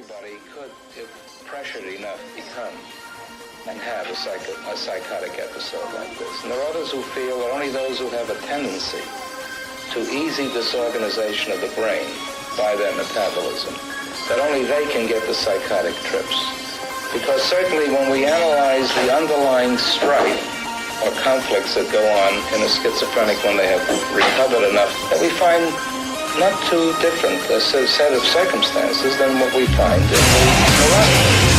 everybody could, if pressured enough, become and have a psychotic episode like this. And there are others who feel that only those who have a tendency to easy disorganization of the brain by their metabolism, that only they can get the psychotic trips. Because certainly when we analyze the underlying strife or conflicts that go on in a schizophrenic when they have recovered enough, that we find not too different a set of circumstances than what we find in the neurotic.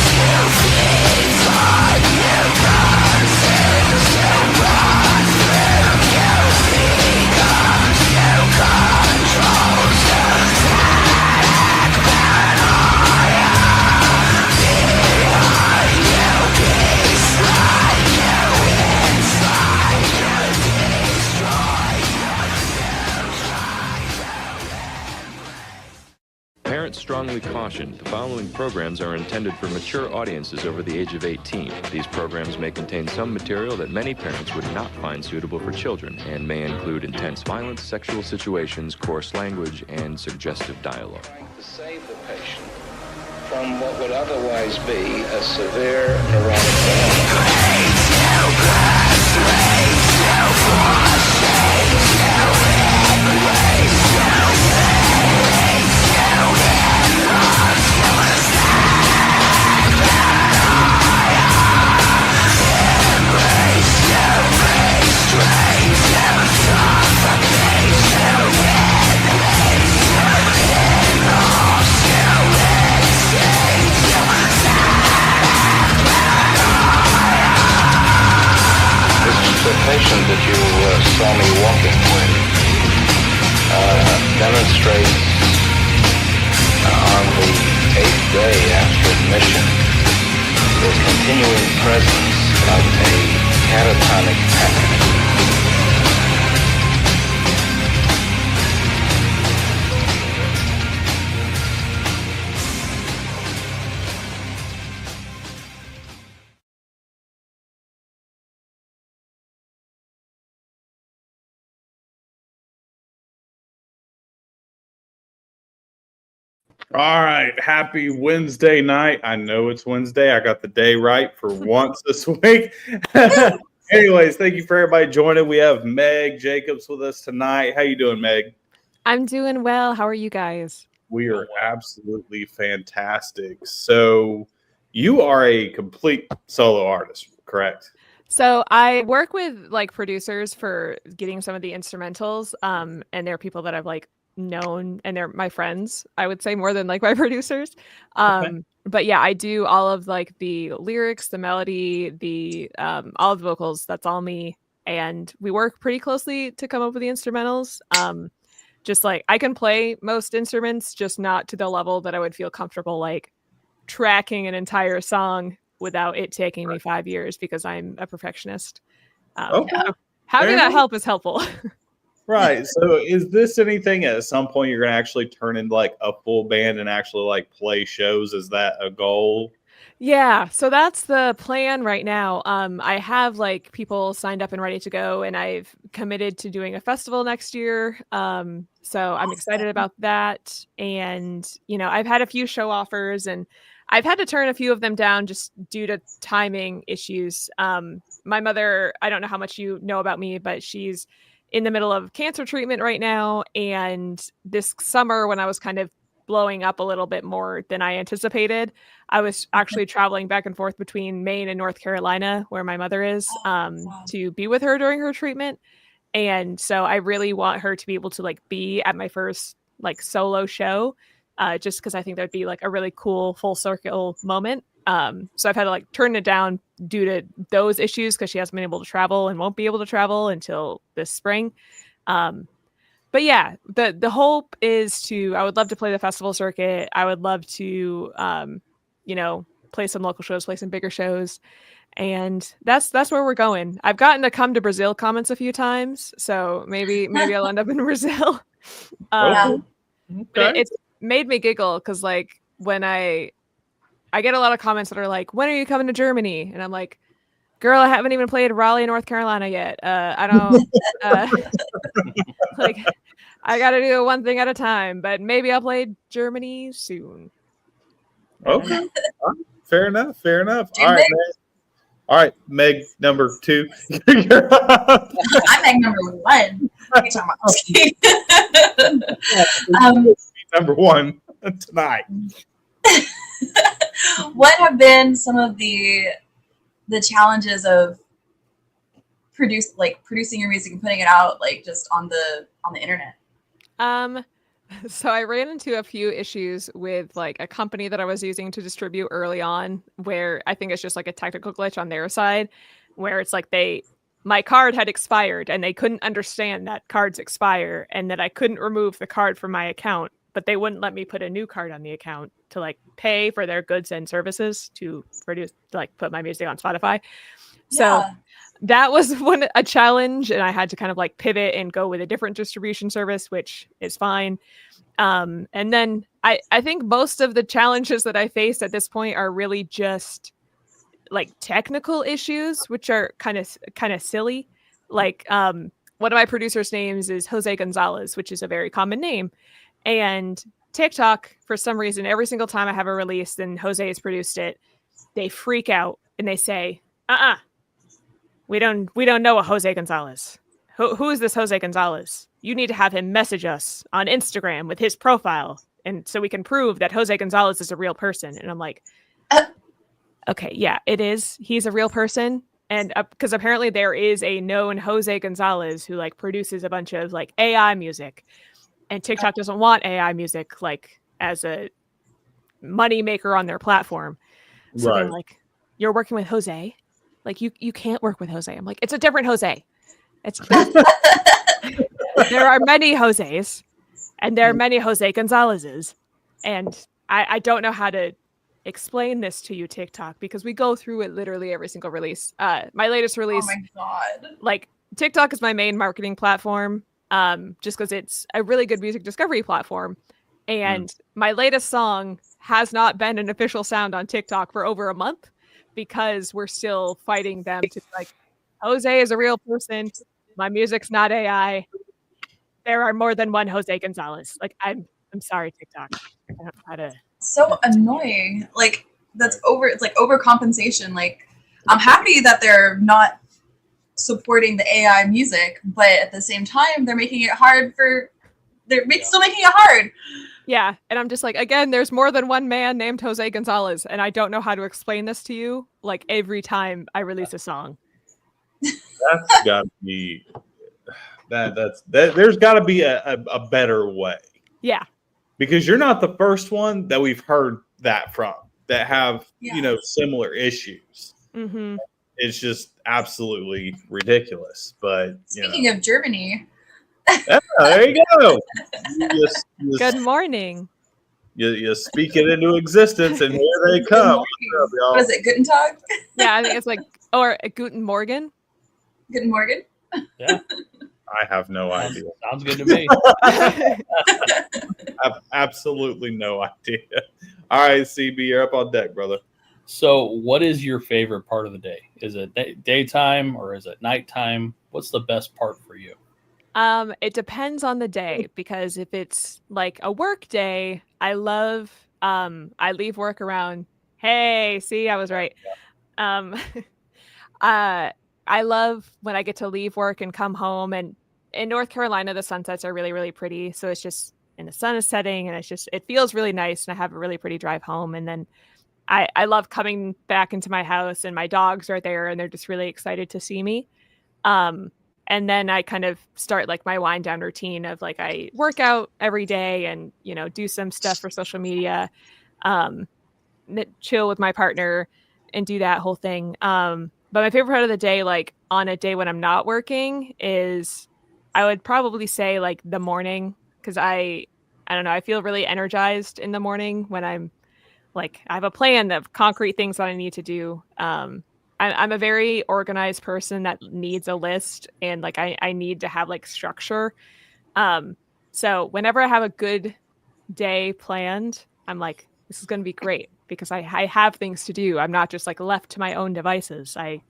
Parents strongly caution the following programs are intended for mature audiences over the age of 18. These programs may contain some material that many parents would not find suitable for children and may include intense violence, sexual situations, coarse language, and suggestive dialogue. To save the patient from what would otherwise be a severe neurotic The patient that you saw me walking with demonstrates on the 8th day after admission the continuing presence of a catatonic pattern. All right. Happy Wednesday night. I know it's Wednesday. I got the day right for once this week. Anyways, thank you for everybody joining. We have Megg Jacobs with us tonight. How you doing, Megg? I'm doing well. How are you guys? We are absolutely fantastic. So you are a complete solo artist, correct? So I work with like producers for getting some of the instrumentals. And they're people that I've like known and they're my friends, I would say, more than like my producers. But yeah, I do all of like the lyrics, the melody, the all of the vocals. That's all me. And we work pretty closely to come up with the instrumentals. Just like I can play most instruments, just not to the level that I would feel comfortable like tracking an entire song without it taking me 5 years because I'm a perfectionist. So having that help is helpful. Right. So is this anything at some point you're going to actually turn into like a full band and actually like play shows? Is that a goal? Yeah, so that's the plan right now. I have like people signed up and ready to go, and I've committed to doing a festival next year. So I'm excited about that. And, you know, I've had a few show offers and I've had to turn a few of them down just due to timing issues. My mother, I don't know how much you know about me, but she's in the middle of cancer treatment right now. And this summer, when I was kind of blowing up a little bit more than I anticipated, I was actually traveling back and forth between Maine and North Carolina, where my mother is, to be with her during her treatment. And so I really want her to be able to like be at my first like solo show, just because I think that'd be like a really cool full circle moment. So I've had to like turn it down due to those issues because she hasn't been able to travel and won't be able to travel until this spring. But yeah, the hope is I would love to play the festival circuit. I would love to, you know, play some local shows, play some bigger shows. And that's where we're going. I've gotten to come to Brazil comments a few times. So maybe I'll end up in Brazil. But it's made me giggle because like when I get a lot of comments that are like, when are you coming to Germany? And I'm like, girl, I haven't even played Raleigh, North Carolina yet. I don't like, I got to do one thing at a time, but maybe I'll play Germany soon. Okay. All right. Fair enough. Fair enough. Dream All right, big. man. All right, Meg, number 2. I'm like number 1. What are you talking about? Number 1 tonight. What have been some of the challenges of producing your music and putting it out like just on the internet? So I ran into a few issues with like a company that I was using to distribute early on, where I think it's just like a technical glitch on their side, where it's like my card had expired and they couldn't understand that cards expire and that I couldn't remove the card from my account, but they wouldn't let me put a new card on the account to like pay for their goods and services to produce, like put my music on Spotify. So that was a challenge, and I had to kind of like pivot and go with a different distribution service, which is fine. And then I think most of the challenges that I faced at this point are really just like technical issues, which are kind of silly. Like one of my producers' names is Jose Gonzalez, which is a very common name. And TikTok, for some reason, every single time I have a release and Jose has produced it, they freak out and they say, we don't know a Jose Gonzalez. Who is this Jose Gonzalez? You need to have him message us on Instagram with his profile, and so we can prove that Jose Gonzalez is a real person. And I'm like, okay, yeah, it is. He's a real person. And because apparently there is a known Jose Gonzalez who like produces a bunch of like AI music, and TikTok doesn't want AI music like as a money maker on their platform. So they're like, you're working with Jose? Like you can't work with Jose. I'm like, it's a different Jose. There are many Jose's, and there are many Jose Gonzalez's, and I don't know how to explain this to you, TikTok, because we go through it literally every single release. My latest release, oh my God, like TikTok is my main marketing platform, just because it's a really good music discovery platform, and my latest song has not been an official sound on TikTok for over a month, because we're still fighting them to like, Jose is a real person. My music's not AI. There are more than one Jose Gonzalez. Like I'm sorry, TikTok. I don't know how to. So annoying. Like it's like overcompensation. Like I'm happy that they're not supporting the AI music, but at the same time they're making it hard still making it hard. Yeah, and I'm just like, again, there's more than one man named Jose Gonzalez, and I don't know how to explain this to you. Like every time I release a song, that's got to be there's got to be a better way. Yeah, because you're not the first one that we've heard that from that have similar issues. Mm-hmm. It's just absolutely ridiculous. But speaking of Germany. There you go. Good morning. You speak it into existence, and here they come. What is it, Guten Tag? Yeah, I think it's like, or Guten Morgen. Guten Morgen? Yeah. I have no idea. Sounds good to me. I have absolutely no idea. All right, CB, you're up on deck, brother. So what is your favorite part of the day? Is it daytime or is it nighttime? What's the best part for you? It depends on the day, because if it's like a work day, I love, I leave work around, hey, see, I was right. I love when I get to leave work and come home, and in North Carolina, the sunsets are really, really pretty. So it's just, and the sun is setting, and it feels really nice, and I have a really pretty drive home. And then I love coming back into my house, and my dogs are there, and they're just really excited to see me. And then I kind of start like my wind down routine of like, I work out every day and, do some stuff for social media, chill with my partner and do that whole thing. But my favorite part of the day, like on a day when I'm not working, is I would probably say like the morning. Cause I don't know, I feel really energized in the morning when I'm like, I have a plan of concrete things that I need to do. I'm a very organized person that needs a list, and like I need to have like structure. So whenever I have a good day planned, I'm like, this is going to be great, because I have things to do. I'm not just like left to my own devices. I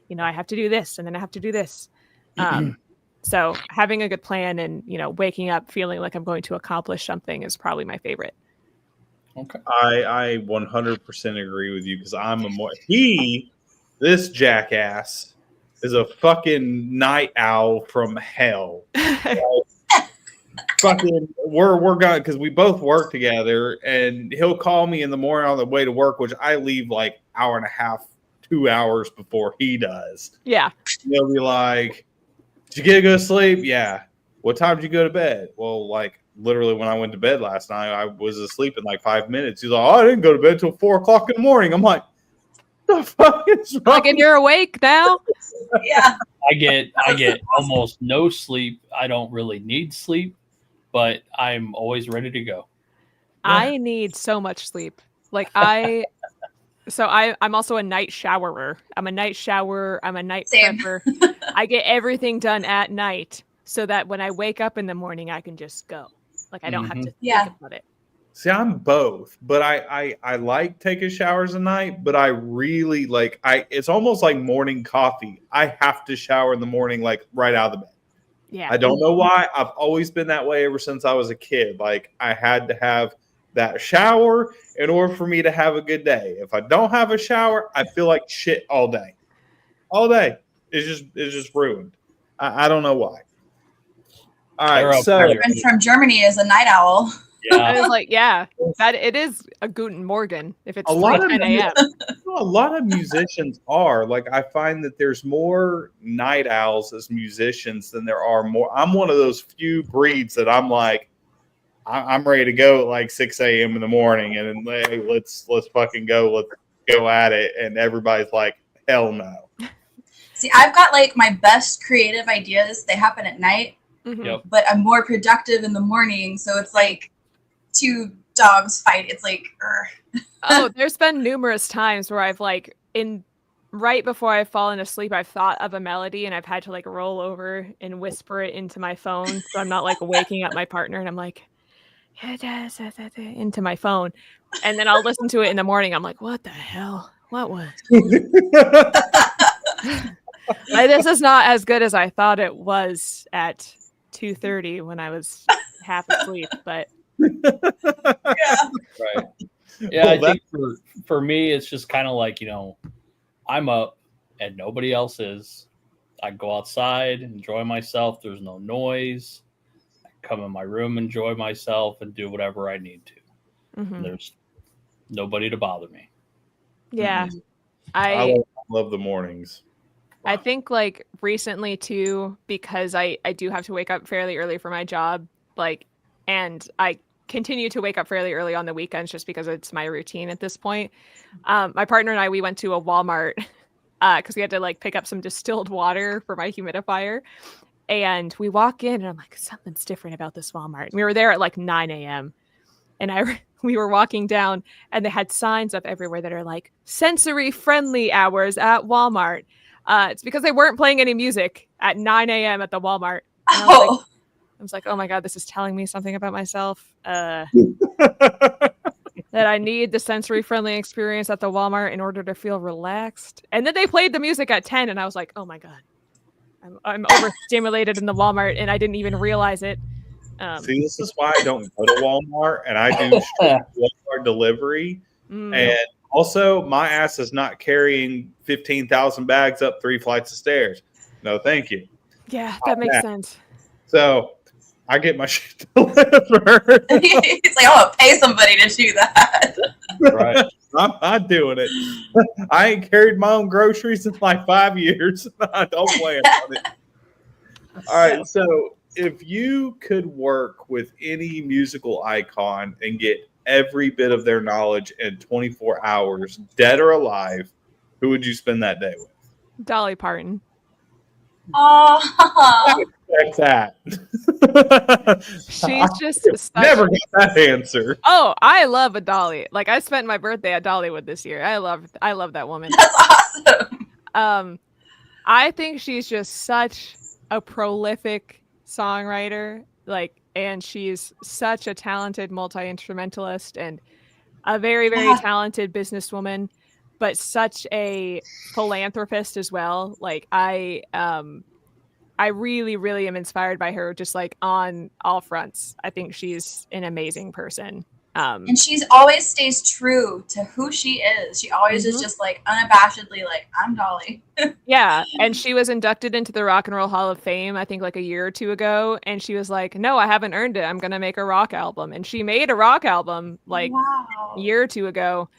have to do this, and then I have to do this. So having a good plan and, waking up feeling like I'm going to accomplish something is probably my favorite. Okay. I 100% agree with you because I'm a more this jackass is a fucking night owl from hell. Fucking we're gonna because we both work together, and he'll call me in the morning on the way to work, which I leave like hour and a half, 2 hours before he does. Yeah. He'll be like, "Did you get a good sleep?" Yeah. What time did you go to bed? Well, like literally when I went to bed last night, I was asleep in like 5 minutes. He's like, "Oh, I didn't go to bed till 4 o'clock in the morning." I'm like, "The fuck is wrong?" Like, and you're awake now? Yeah. I get almost no sleep. I don't really need sleep, but I'm always ready to go. I need so much sleep. Like I'm also a night showerer. I'm a night showerer. I'm a night Same. prepper. I get everything done at night so that when I wake up in the morning, I can just go. Like I don't have to Yeah. think about it. See, I'm both, but I like taking showers at night, but I really like it's almost like morning coffee. I have to shower in the morning, like right out of the bed. Yeah. I don't know why. I've always been that way ever since I was a kid. Like I had to have that shower in order for me to have a good day. If I don't have a shower, I feel like shit all day. All day. It's just ruined. I don't know why. All right, They're up so early. And from Germany is a night owl. I Yeah. was like, yeah, that it is a Guten Morgen if it's A lot of 10 a.m. a lot of musicians are like I find that there's more night owls as musicians than there are more. I'm one of those few breeds that I'm like I'm ready to go at like 6 a.m. in the morning and then hey, let's fucking go, let's go at it, and everybody's like hell no. See, I've got like my best creative ideas. They happen at night, Mhm. Yep. but I'm more productive in the morning. So it's like two dogs fight. It's like, Oh, there's been numerous times where I've like right before I've fallen asleep, I've thought of a melody and I've had to like roll over and whisper it into my phone. So I'm not like waking up my partner and I'm like into my phone. And then I'll listen to it in the morning. I'm like, what the hell? What was like, this is not as good as I thought it was at 2:30 when I was half asleep, but yeah. Right. Yeah, Well, I think for me, it's just kind of like, I'm up and nobody else is. I go outside, enjoy myself. There's no noise. I come in my room, enjoy myself, and do whatever I need to. mhm. And there's nobody to bother me. Yeah. I love the mornings. I think like recently too, because I do have to wake up fairly early for my job, like, and I continue to wake up fairly early on the weekends just because it's my routine at this point. My partner and I, we went to a Walmart because we had to like pick up some distilled water for my humidifier. And we walk in and I'm like, something's different about this Walmart. And we were there at like 9 a.m. And we were walking down and they had signs up everywhere that are like sensory friendly hours at Walmart. It's because they weren't playing any music at 9 a.m. at the Walmart. And I was like, oh my God, this is telling me something about myself. That I need the sensory friendly experience at the Walmart in order to feel relaxed. And then they played the music at 10 and I was like, oh my God, I'm overstimulated in the Walmart and I didn't even realize it. See, this is why I don't go to Walmart and I do straight Walmart delivery. And also, my ass is not carrying 15,000 bags up 3 flights of stairs. No, thank you. Yeah, that makes sense. So I get my shit delivered. It's like, I want to pay somebody to do that. Right. I'm not doing it. I ain't carried my own groceries in like 5 years. I don't plan on it. All right, so if you could work with any musical icon and get every bit of their knowledge in 24 hours, dead or alive, who would you spend that day with? Dolly Parton. Oh, That's that. She's just such... never got that answer. Oh, I love a Dolly. Like I spent my birthday at Dollywood this year. I love that woman. that's awesome. I think she's just such a prolific songwriter. Like, and she's such a talented multi-instrumentalist and a very, very talented businesswoman, but such a philanthropist as well. Like I really, really am inspired by her just like on all fronts. I think she's an amazing person. And she's always stays true to who she is. She always is just like unabashedly like, I'm Dolly. Yeah. And she was inducted into the Rock and Roll Hall of Fame, I think like a year or two ago. And she was like, no, I haven't earned it. I'm going to make a rock album. And she made a rock album like Wow. a year or two ago.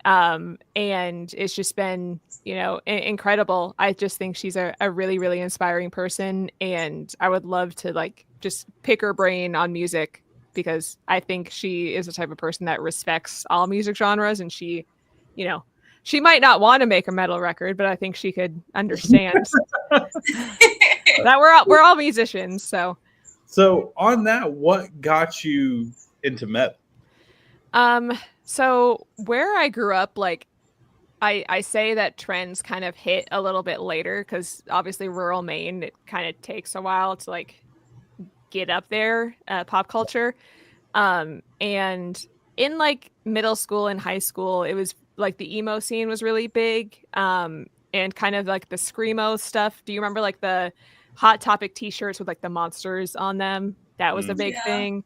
And it's just been, incredible. I just think she's a really, really inspiring person. And I would love to like just pick her brain on music, because I think she is the type of person that respects all music genres. And she, she might not want to make a metal record, but I think she could understand that we're all musicians. So on that, what got you into metal? So where I grew up, like I say that trends kind of hit a little bit later, because obviously rural Maine, it kind of takes a while to like get up there, pop culture. And in like middle school and high school, it was like the emo scene was really big. And kind of like the screamo stuff. Do you remember like the Hot Topic t-shirts with like the monsters on them? That was a big thing.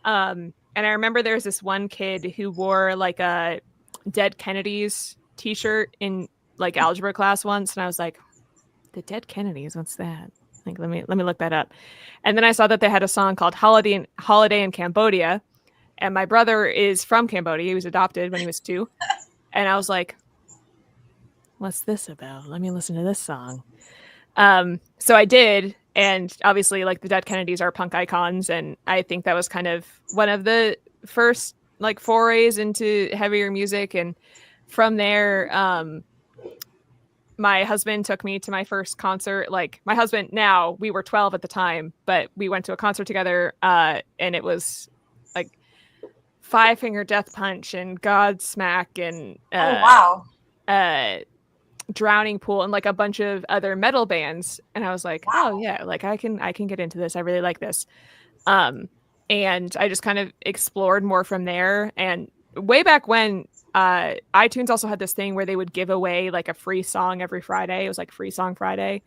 And I remember there was this one kid who wore like a Dead Kennedys t-shirt in like algebra class once, and I was like, the Dead Kennedys, what's that? Like, let me look that up. And then I saw that they had a song called Holiday in Cambodia, and my brother is from Cambodia. He was adopted when he was 2, and I was like, what's this about? Let me listen to this song. So I did, and obviously like the Dead Kennedys are punk icons, and I think that was kind of one of the first like forays into heavier music. And from there, my husband took me to my first concert. Like my husband now, we were 12 at the time, but we went to a concert together, and it was like Five Finger Death Punch and Godsmack and Drowning Pool and like a bunch of other metal bands. And I was like, oh yeah, like I can get into this. I really like this. And I just kind of explored more from there. And way back when, iTunes also had this thing where they would give away like a free song every Friday. It was like Free Song Friday.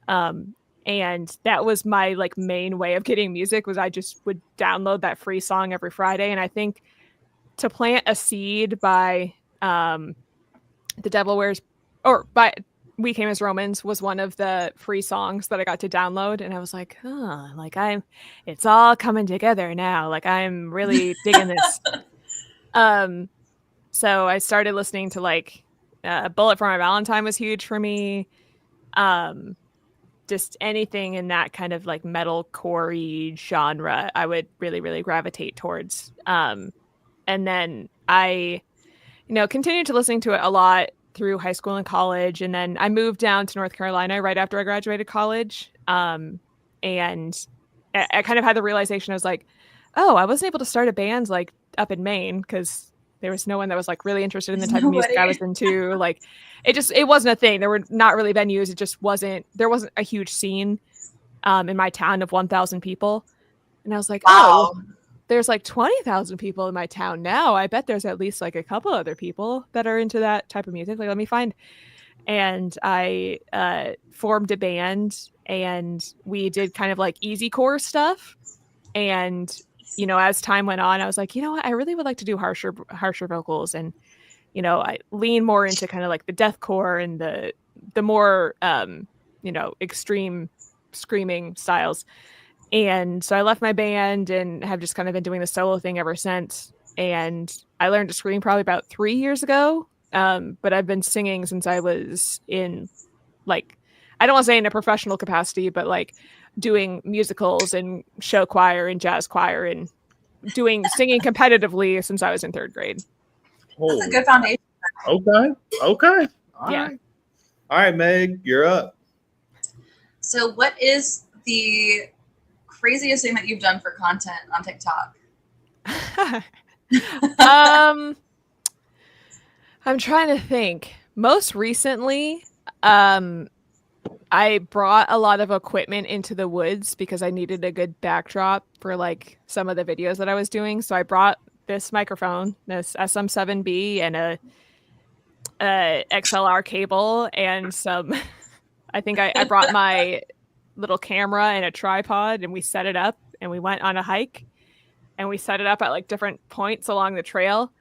And that was my like main way of getting music, was I just would download that free song every Friday. And I think To Plant a Seed by The Devil Wears, or by We Came as Romans, was one of the free songs that I got to download. And I was like, like it's all coming together now. Like I'm really digging this. So I started listening to like Bullet for My Valentine was huge for me. Just anything in that kind of like metalcore-y genre, I would really, really gravitate towards. And then I, continued to listening to it a lot through high school and college. And then I moved down to North Carolina right after I graduated college. And I kind of had the realization, I was like, oh, I wasn't able to start a band like up in Maine, because there was no one that was like really interested in the type of music I was into. Like it wasn't a thing. There were not really venues. There wasn't a huge scene in my town of 1,000 people. And I was like, oh, there's like 20,000 people in my town now. I bet there's at least like a couple other people that are into that type of music. Like, let me find. And I formed a band, and we did kind of like easy core stuff. And as time went on, I was like, what? I really would like to do harsher vocals. And, I lean more into kind of like the deathcore and the more, extreme screaming styles. And so I left my band and have just kind of been doing the solo thing ever since. And I learned to scream probably about 3 years ago. But I've been singing since I was in like, I don't want to say in a professional capacity, but like doing musicals and show choir and jazz choir and singing competitively since I was in 3rd grade. That's a good foundation. Okay. All Yeah. right. All right, Meg, you're up. So what is the craziest thing that you've done for content on TikTok? I'm trying to think. Most recently, I brought a lot of equipment into the woods because I needed a good backdrop for like some of the videos that I was doing. So I brought this microphone, this SM7B, and a XLR cable, and some. I think I brought my little camera and a tripod, and we set it up, and we went on a hike. and we set it up at like different points along the trail.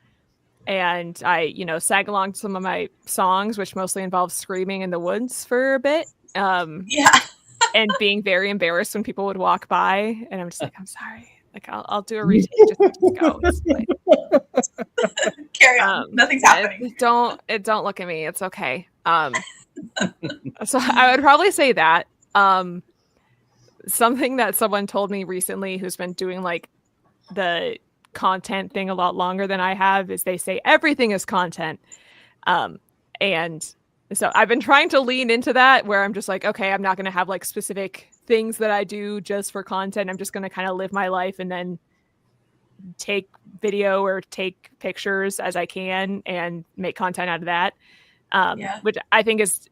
And I, sang along to some of my songs, which mostly involves screaming in the woods for a bit. Yeah. And being very embarrassed when people would walk by, and I'm just like, I'm sorry. Like I'll do a retake, just go. It's fine. Carry on. Nothing's happening. Don't look at me. It's okay. So I would probably say that. Something that someone told me recently who's been doing like the content thing a lot longer than I have is they say everything is content. And so I've been trying to lean into that where I'm just like, okay, I'm not going to have like specific things that I do just for content. I'm just going to kind of live my life and then take video or take pictures as I can and make content out of that. Which I think is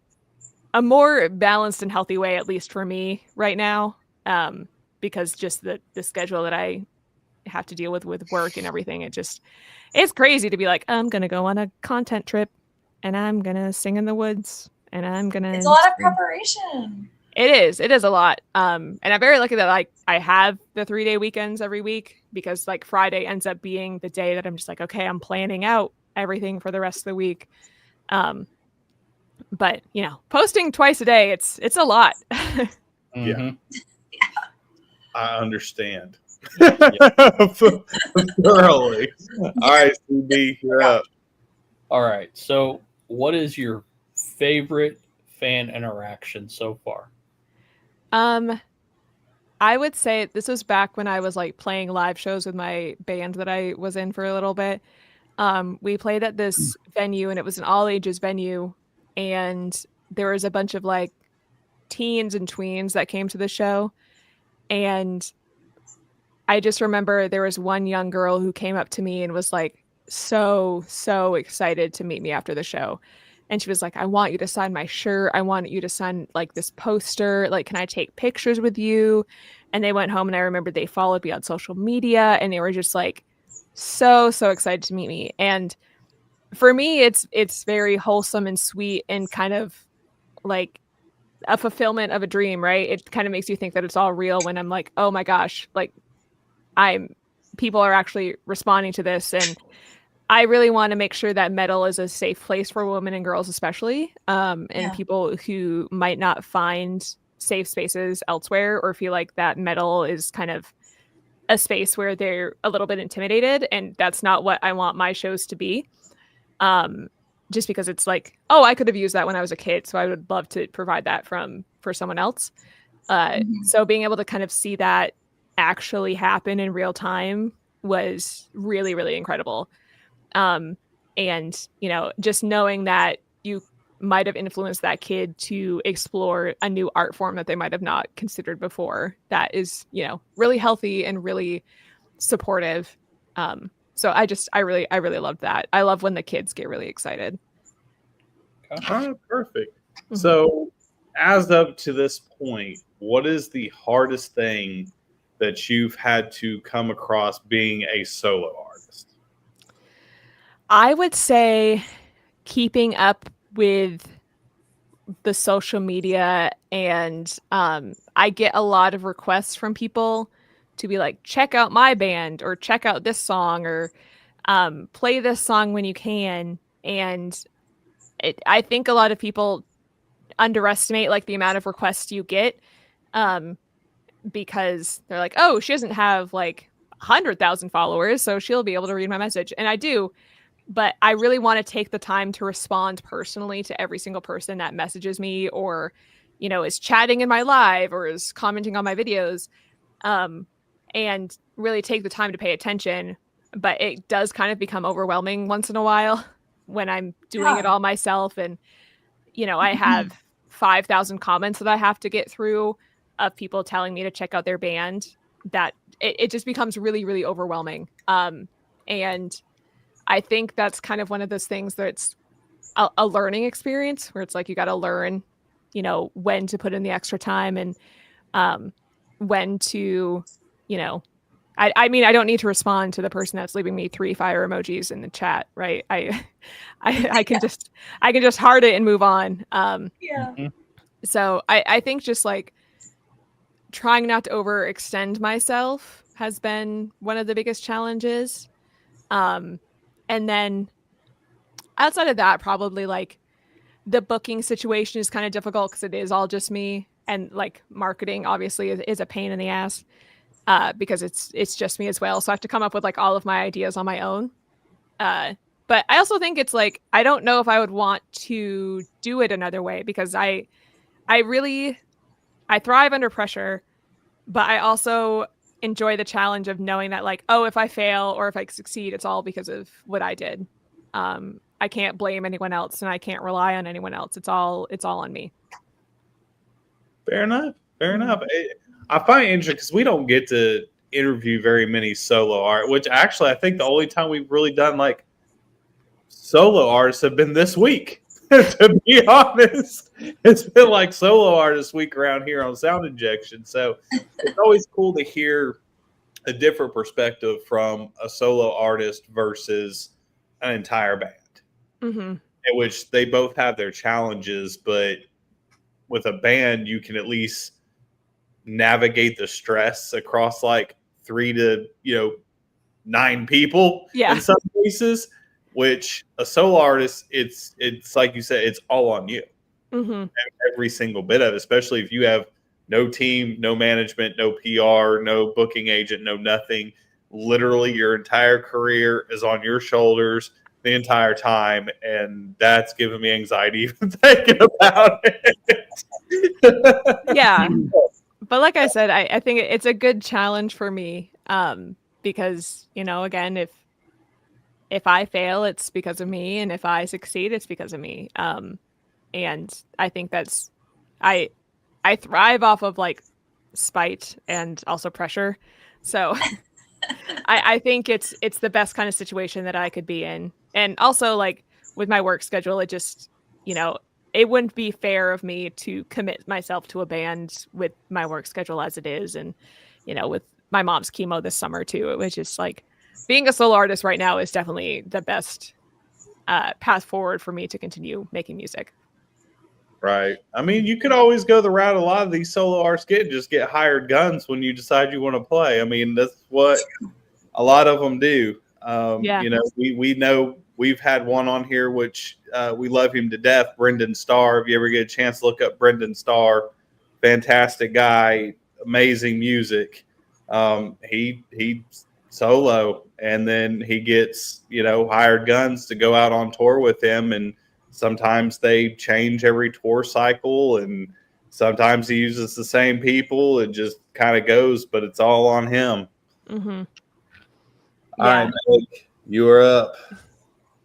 a more balanced and healthy way, at least for me right now. Because just the schedule that I have to deal with work and everything, it's crazy to be like, I'm going to go on a content trip and I'm going to sing in the woods and I'm going to... It's a lot of preparation. It is a lot. And I'm very lucky that I have the 3-day weekends every week because like Friday ends up being the day that I'm just like, okay, I'm planning out everything for the rest of the week. But posting twice a day, it's a lot. Yeah. I understand. Yep. Thoroughly. All right, CB, you're up. All right. So, what is your favorite fan interaction so far? I would say this was back when I was like playing live shows with my band that I was in for a little bit. We played at this venue and it was an all ages venue, and there was a bunch of like teens and tweens that came to the show. And I just remember there was one young girl who came up to me and was like so excited to meet me after the show. And she was like, I want you to sign my shirt. I want you to sign like this poster. Like, can I take pictures with you? And they went home and I remember they followed me on social media and they were just like so excited to meet me. And for me, it's very wholesome and sweet and kind of like a fulfillment of a dream, right? It kind of makes you think that it's all real when I'm like, oh my gosh, like people are actually responding to this. And I really want to make sure that metal is a safe place for women and girls, especially, and people who might not find safe spaces elsewhere or feel like that metal is kind of a space where they're a little bit intimidated. And that's not what I want my shows to be. Just because it's like, oh, I could have used that when I was a kid. So I would love to provide that for someone else. So being able to kind of see that actually happen in real time was really, really incredible. And, just knowing that you might have influenced that kid to explore a new art form that they might have not considered before, that is, really healthy and really supportive. So I really loved that. I love when the kids get really excited. Oh, perfect. Mm-hmm. So as up to this point, what is the hardest thing that you've had to come across being a solo artist? I would say keeping up with the social media, and I get a lot of requests from people to be like, check out my band or check out this song or play this song when you can. And I think a lot of people underestimate like the amount of requests you get because they're like, oh, she doesn't have like 100,000 followers, so she'll be able to read my message. And I do. But I really want to take the time to respond personally to every single person that messages me or, is chatting in my live or is commenting on my videos, and really take the time to pay attention. But it does kind of become overwhelming once in a while when I'm doing it all myself. And, I have 5,000 comments that I have to get through of people telling me to check out their band, that it just becomes really, really overwhelming. And I think that's kind of one of those things that's a learning experience where it's like you got to learn, when to put in the extra time and when to, I mean, I don't need to respond to the person that's leaving me 3 fire emojis in the chat, right? I can just heart it and move on. So I think just like trying not to overextend myself has been one of the biggest challenges. And then outside of that, probably like the booking situation is kind of difficult because it is all just me, and like marketing obviously is a pain in the ass because it's just me as well. So I have to come up with like all of my ideas on my own. But I also think it's like I don't know if I would want to do it another way because I really I thrive under pressure, but I also enjoy the challenge of knowing that like, oh, if I fail or if I succeed, it's all because of what I did. I can't blame anyone else and I can't rely on anyone else. It's all on me. Fair enough. Fair enough. I find it interesting because we don't get to interview very many solo art, which actually I think the only time we've really done like solo artists have been this week. To be honest, it's been like solo artist week around here on Sound Injection. So it's always cool to hear a different perspective from a solo artist versus an entire band, in which they both have their challenges, but with a band, you can at least navigate the stress across like 3 to 9 people in some cases. Which a solo artist, it's like you said, it's all on you. Every single bit of it, especially if you have no team, no management, no PR, no booking agent, no nothing. Literally, your entire career is on your shoulders the entire time, and that's giving me anxiety even thinking about it. Yeah. But like I said, I think it's a good challenge for me because, again, if I fail, it's because of me. And if I succeed, it's because of me. And I think I thrive off of like spite and also pressure. So I think it's the best kind of situation that I could be in. And also like with my work schedule, it just, it wouldn't be fair of me to commit myself to a band with my work schedule as it is. And, with my mom's chemo this summer too, it was just like, being a solo artist right now is definitely the best path forward for me to continue making music. Right. I mean, you could always go the route a lot of these solo artists just get hired guns when you decide you want to play. I mean, that's what a lot of them do. We know we've had one on here, which we love him to death, Brendan Starr. If you ever get a chance to look up Brendan Starr, fantastic guy, amazing music. He solo, and then he gets hired guns to go out on tour with him, and sometimes they change every tour cycle, and sometimes he uses the same people. It just kind of goes, but it's all on him. All right, Meg, you are up.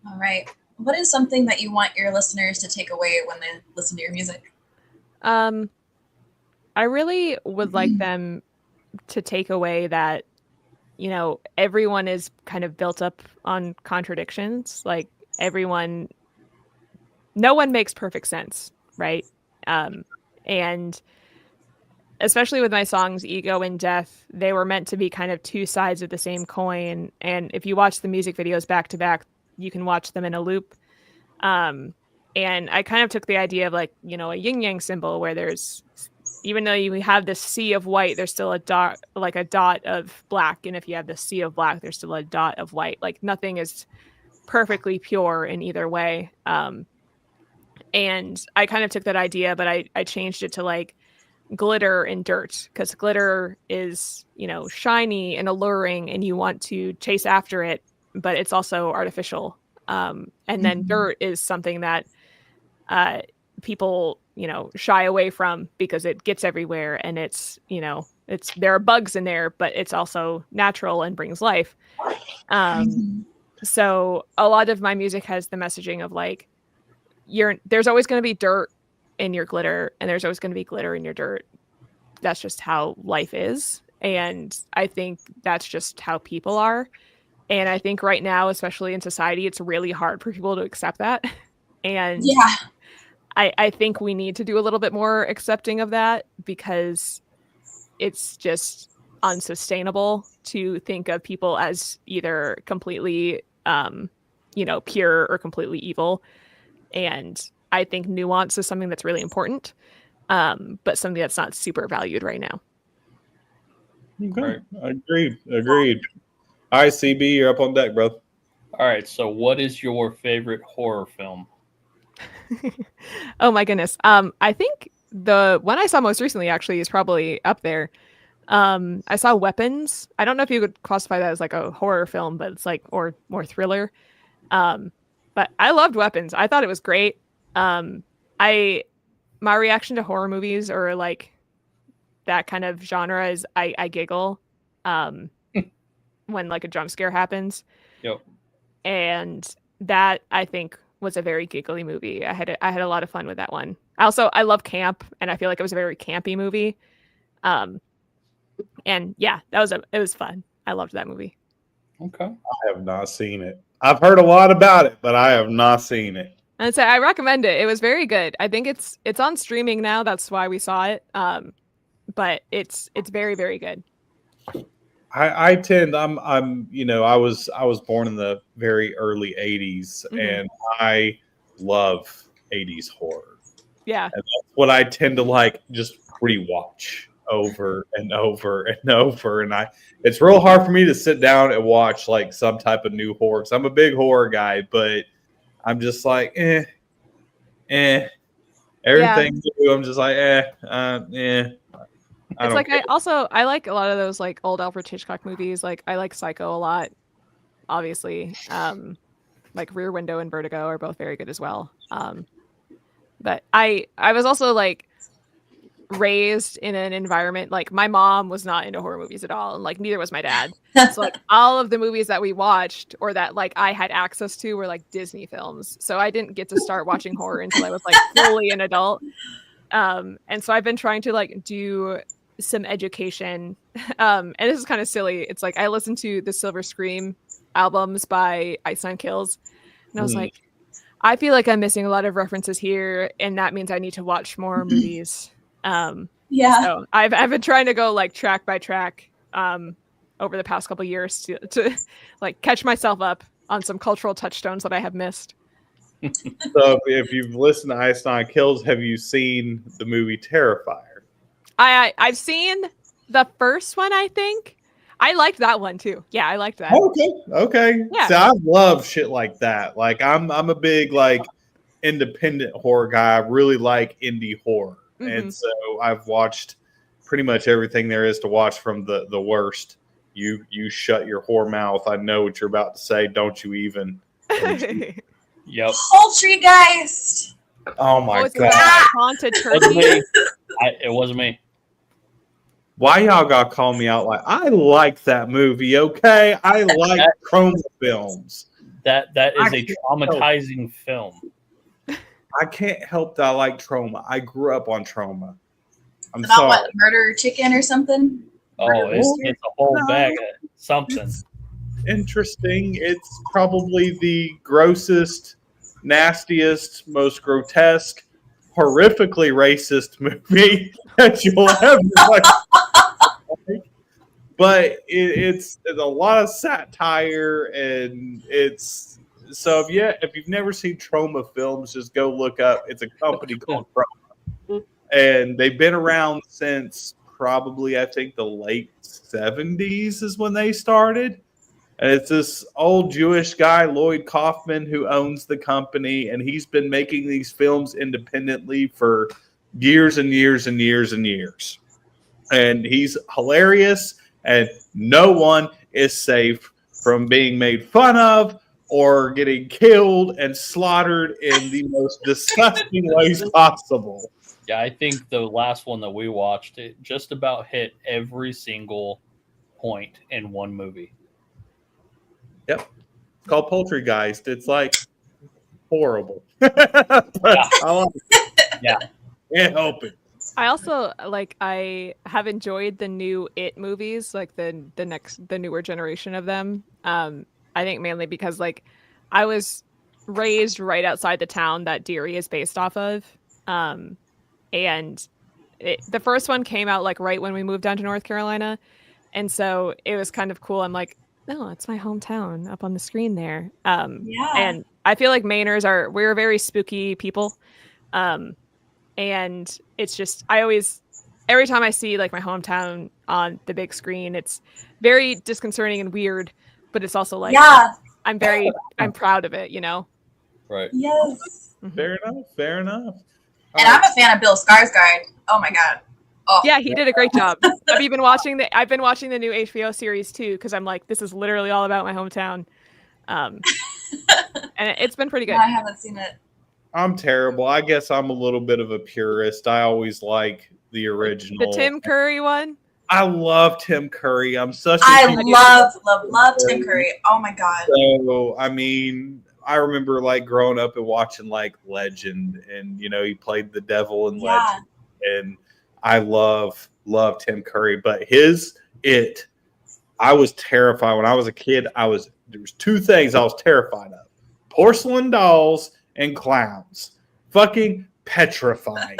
All right, what is something that you want your listeners to take away when they listen to your music? I really would like them to take away that everyone is kind of built up on contradictions. Like no one makes perfect sense, right? And especially with my songs Ego and Death, they were meant to be kind of two sides of the same coin. And if you watch the music videos back to back, you can watch them in a loop. And I kind of took the idea of like, a yin yang symbol where there's, even though you have this sea of white, there's still a dot of black. And if you have the sea of black, there's still a dot of white. Like nothing is perfectly pure in either way. And I kind of took that idea, but I changed it to like glitter and dirt, because glitter is, shiny and alluring and you want to chase after it, but it's also artificial. And then dirt is something that people shy away from because it gets everywhere, and it's there are bugs in there, but it's also natural and brings life. So a lot of my music has the messaging of like, there's always going to be dirt in your glitter, and there's always going to be glitter in your dirt. That's just how life is. And I think that's just how people are. And I think right now, especially in society, it's really hard for people to accept that. And I think we need to do a little bit more accepting of that, because it's just unsustainable to think of people as either completely, pure or completely evil. And I think nuance is something that's really important, but something that's not super valued right now. Okay. Right. Agreed. All right, CB, you're up on deck, bro. All right. So, what is your favorite horror film? Oh my goodness. I think the one I saw most recently actually is probably up there. I saw Weapons. I don't know if you could classify that as like a horror film, but it's like or more thriller. Um, but I loved Weapons. I thought it was great. I my reaction to horror movies or like that kind of genre is I giggle um when like a jump scare happens. Yep. And that I think was a very giggly movie. I had a lot of fun with that one. I love camp, and I feel like it was a very campy movie. And yeah, it was fun. I loved that movie. Okay. I have not seen it. I've heard a lot about it, but I have not seen it. And so I recommend it. It was very good. I think it's on streaming now. That's why we saw it. But it's very very good. I tend I'm I was born in the very early 80s and I love 80s horror. Yeah. And that's what I tend to like just rewatch over and over and over. And it's real hard for me to sit down and watch like some type of new horror. 'Cause I'm a big horror guy, but I'm just like, everything new, I'm just like, It's like I like a lot of those like old Alfred Hitchcock movies. Like I like Psycho a lot, obviously. Like Rear Window and Vertigo are both very good as well. But I was also like raised in an environment like my mom was not into horror movies at all, and like neither was my dad. So like all of the movies that we watched or that like I had access to were like Disney films. So I didn't get to start watching horror until I was like fully an adult. And so I've been trying to like do some education. And this is kind of silly. It's like I listened to the Silver Scream albums by Ice Nine Kills, and I was like, I feel like I'm missing a lot of references here, and that means I need to watch more movies. So I've been trying to go like track by track over the past couple years to like catch myself up on some cultural touchstones that I have missed. So if you've listened to Ice Nine Kills, have you seen the movie Terrifier? I've seen the first one, I think. I liked that one too. Yeah, I liked that. Okay. Yeah. So I love shit like that. Like I'm a big like independent horror guy. I really like indie horror. And so I've watched pretty much everything there is to watch from the worst. You shut your whore mouth. I know what you're about to say. Don't you even. Yep. Poultrygeist. Oh my God. Haunted It wasn't turkey. me. It wasn't me. Why y'all gotta call me out? Like I like that movie. Okay, I like trauma films. That is a traumatizing film. I can't help that I like trauma. I grew up on trauma. I'm About sorry. what, murder chicken or something? Oh, it's a whole bag of something. Interesting. It's probably the grossest, nastiest, most grotesque, horrifically racist movie that you'll ever like. But it's a lot of satire, and it's so if you've never seen Trauma films, just go look up. It's a company called Trauma, and they've been around since probably I think the late 70s is when they started. And it's this old Jewish guy, Lloyd Kaufman, who owns the company, and he's been making these films independently for years and years and years and years. And he's hilarious, and no one is safe from being made fun of or getting killed and slaughtered in the most disgusting ways possible. Yeah, I think the last one that we watched, it just about hit every single point in one movie. Yep. It's called Poultrygeist. It's like horrible. But I love it. Yeah. Can't help it. I also I have enjoyed the new It movies, like the newer generation of them. I think mainly because like I was raised right outside the town that Deary is based off of. And the first one came out like right when we moved down to North Carolina. And so it was kind of cool. I'm like, no, it's my hometown up on the screen there. And I feel like Mainers we're very spooky people. And it's just, I always every time I see like my hometown on the big screen, it's very disconcerting and weird, but it's also like Yeah. I'm proud of it, you know. Right. Yes. Fair enough. Fair enough. And I'm a fan of Bill Skarsgård. Oh my god. Oh. Yeah, he did a great job. I've been watching the new HBO series too, because I'm like, this is literally all about my hometown. And it's been pretty good. No, I haven't seen it. I'm terrible. I guess I'm a little bit of a purist. I always like the original. The Tim Curry one. I love Tim Curry. I'm such a I huge love Tim Curry. Oh my god. So, I mean, I remember like growing up and watching like Legend, and you know, he played the devil in Yeah. Legend, and I love Tim Curry. But I was terrified when I was a kid. There was two things I was terrified of: porcelain dolls and clowns. Fucking petrifying.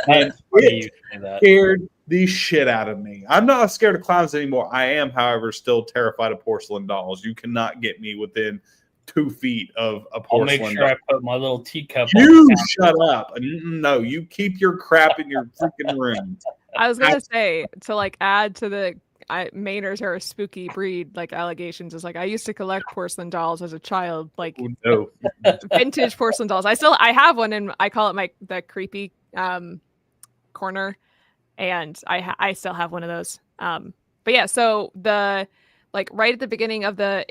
And it scared the shit out of me. I'm not scared of clowns anymore. I am, however, still terrified of porcelain dolls. You cannot get me within 2 feet of a porcelain I'll make sure doll. I put my little teacup You shut up. No, you keep your crap in your freaking room. I was gonna say, to like add to the Mainers are a spooky breed, like allegations, is like I used to collect porcelain dolls as a child, like No. vintage porcelain dolls. I have one, and I call it the creepy corner, and I still have one of those. But yeah, so the like right at the beginning of the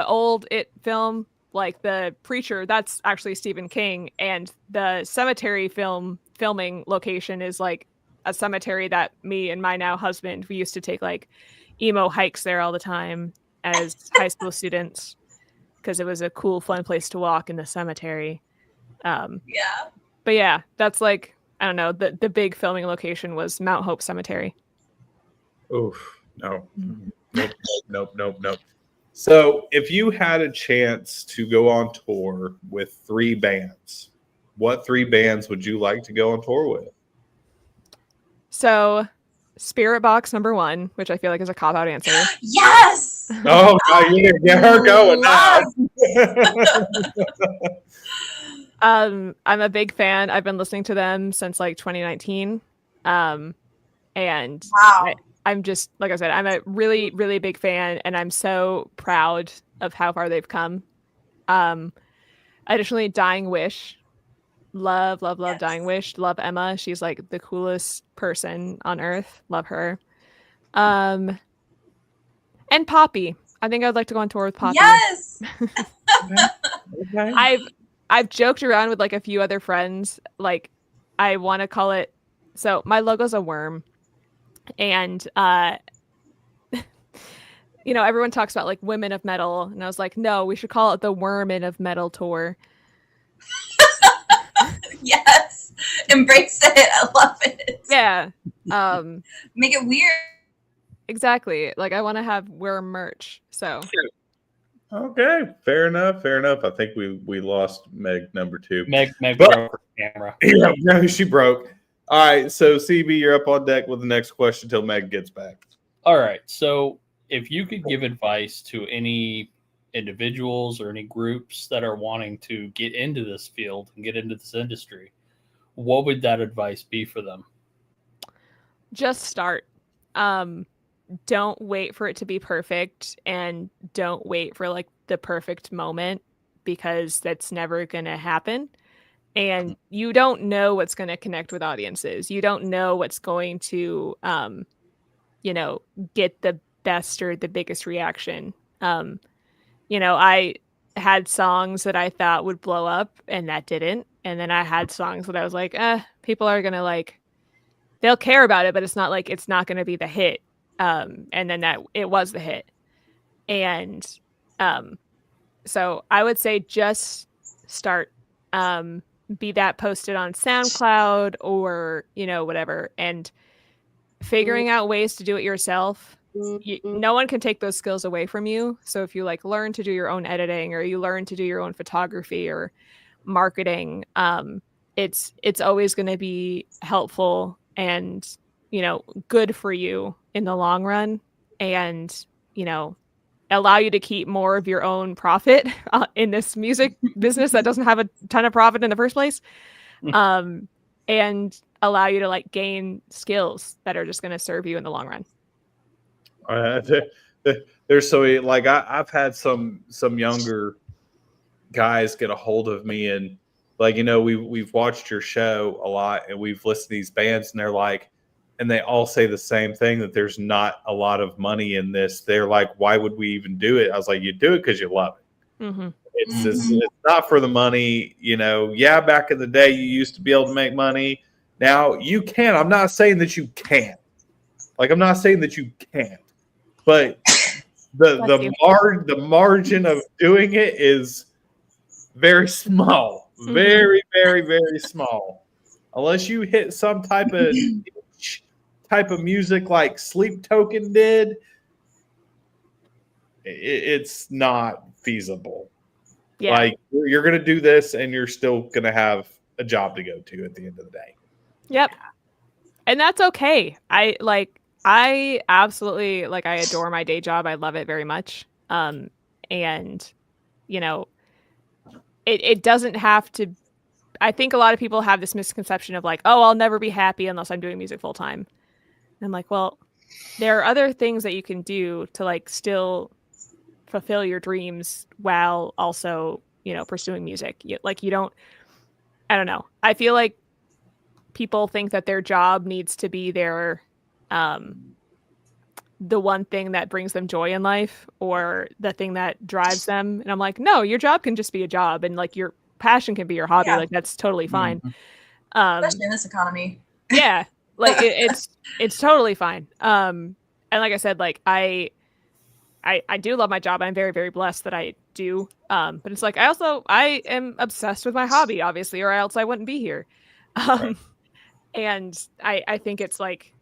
old It film, like the preacher, that's actually Stephen King, and the cemetery filming location is like a cemetery that me and my now husband, we used to take like emo hikes there all the time as high school students, because it was a cool, fun place to walk in the cemetery. Yeah. But yeah, that's like, I don't know, the big filming location was Mount Hope Cemetery. Oof. No. Nope. So if you had a chance to go on tour with 3 bands, what 3 bands would you like to go on tour with? So Spirit Box number 1, which I feel like is a cop-out answer. Yes. Oh, God, you didn't get her going now. I'm a big fan. I've been listening to them since like 2019. And Wow. I'm just, like I said, I'm a really, really big fan, and I'm so proud of how far they've come. Additionally, Dying Wish. Love Yes. Dying Wish. Love Emma. She's like the coolest person on earth. Love her. And Poppy. I think I'd like to go on tour with Poppy. Yes. Okay. I've joked around with like a few other friends. Like, I want to call it. So my logo's a worm, and you know, everyone talks about like women of metal, and I was like, no, we should call it the Wormin of Metal Tour. Yes. Embrace it. I love it. Yeah. Make it weird. Exactly. Like, I want to have worm merch. So Okay, fair enough. I think we lost Meg number 2. Meg But- broke her camera. Yeah, no, she broke. All right, so CB, you're up on deck with the next question until Meg gets back. All right. So if you could give advice to any individuals or any groups that are wanting to get into this field and get into this industry, what would that advice be for them? just start. Don't wait for it to be perfect, and don't wait for like the perfect moment, because that's never going to happen. And you don't know what's going to connect with audiences. You don't know what's going to, you know, get the best or the biggest reaction. You know, I had songs that I thought would blow up, and that didn't. And then I had songs that I was like, people are going to like, they'll care about it, but it's not going to be the hit. And then that it was the hit. And so I would say just start. Be that posted on SoundCloud or, you know, whatever, and figuring out ways to do it yourself. No one can take those skills away from you. So if you like learn to do your own editing, or you learn to do your own photography or marketing, it's always going to be helpful and, you know, good for you in the long run, and, you know, allow you to keep more of your own profit in this music business that doesn't have a ton of profit in the first place. And allow you to like gain skills that are just going to serve you in the long run. There's so like I've had some younger guys get a hold of me, and like, you know, we've watched your show a lot and we've listened to these bands, and they're like, and they all say the same thing, that there's not a lot of money in this. They're like, why would we even do it? I was like, you do it because you love it. Mm-hmm. It's not for the money. You know, yeah, back in the day you used to be able to make money. Now you can. I'm not saying that you can't. Like, I'm not saying that you can't. But the margin of doing it is very small. Very, very, very small. Unless you hit some type of music like Sleep Token did, it's not feasible. Yeah. Like, you're going to do this and you're still going to have a job to go to at the end of the day. Yep. And that's okay. I absolutely, like, I adore my day job. I love it very much. And, you know, it doesn't have to. I think a lot of people have this misconception of like, oh, I'll never be happy unless I'm doing music full time. And I'm like, well, there are other things that you can do to like still fulfill your dreams while also, you know, pursuing music. I don't know. I feel like people think that their job needs to be their the one thing that brings them joy in life or the thing that drives them. And I'm like, no, your job can just be a job, and like your passion can be your hobby. Yeah. Like, that's totally fine. Especially in this economy. Yeah. Like it's totally fine. And like I said, like I do love my job. I'm very, very blessed that I do. But it's like, I am obsessed with my hobby, obviously, or else I wouldn't be here. Right. And I think it's like,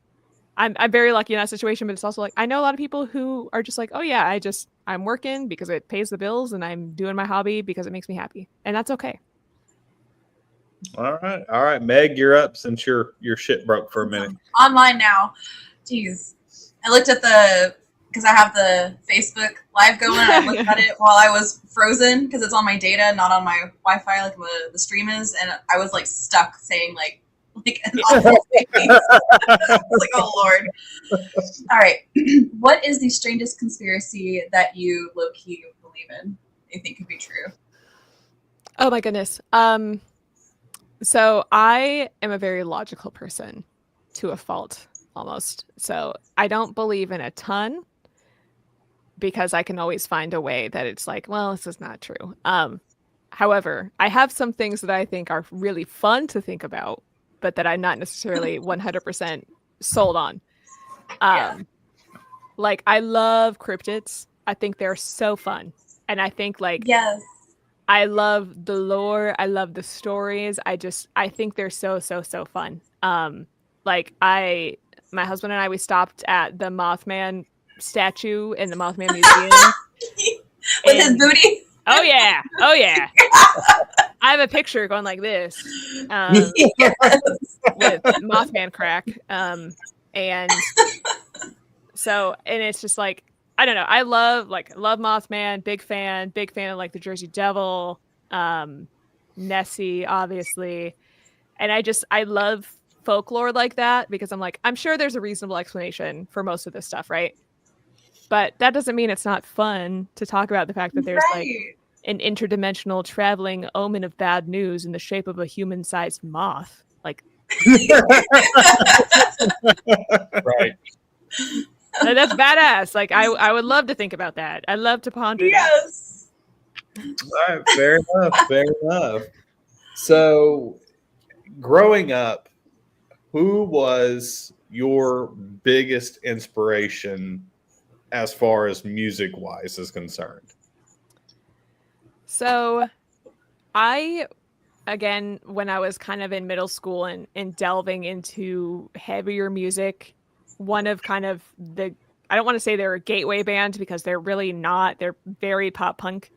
I'm very lucky in that situation, but it's also like, I know a lot of people who are just like, oh yeah, I'm working because it pays the bills, and I'm doing my hobby because it makes me happy. And that's okay. All right, Meg, you're up since your shit broke for a minute. Online now. Jeez. I looked at because I have the Facebook Live going, and I looked at it while I was frozen because it's on my data, not on my Wi-Fi like the stream is, and I was like stuck saying like an awful thing. I was like, oh Lord. All right. What is the strangest conspiracy that you low-key believe in? You think could be true? Oh my goodness. So I am a very logical person to a fault almost. So I don't believe in a ton because I can always find a way that it's like, well, this is not true. However, I have some things that I think are really fun to think about, but that I'm not necessarily 100% sold on. Like, I love cryptids. I think they're so fun. And I think like, yes, I love the lore. I love the stories. I think they're so, so, so fun. Like my husband and I, we stopped at the Mothman statue in the Mothman Museum. With his booty? Oh yeah. Oh yeah. I have a picture going like this. Yes. With Mothman crack. And so, and it's just like, I don't know. I love Mothman, big fan of like the Jersey Devil, Nessie, obviously. And I love folklore like that because I'm like, I'm sure there's a reasonable explanation for most of this stuff, right? But that doesn't mean it's not fun to talk about the fact that there's like an interdimensional traveling omen of bad news in the shape of a human-sized moth. Like, Right. that's badass. Like, I would love to think about that. I'd love to ponder that. Yes. All right, fair enough. So, growing up, who was your biggest inspiration as far as music-wise is concerned? So, again, when I was kind of in middle school and delving into heavier music, one of kind of I don't want to say they're a gateway band because they're really not. They're very pop punk.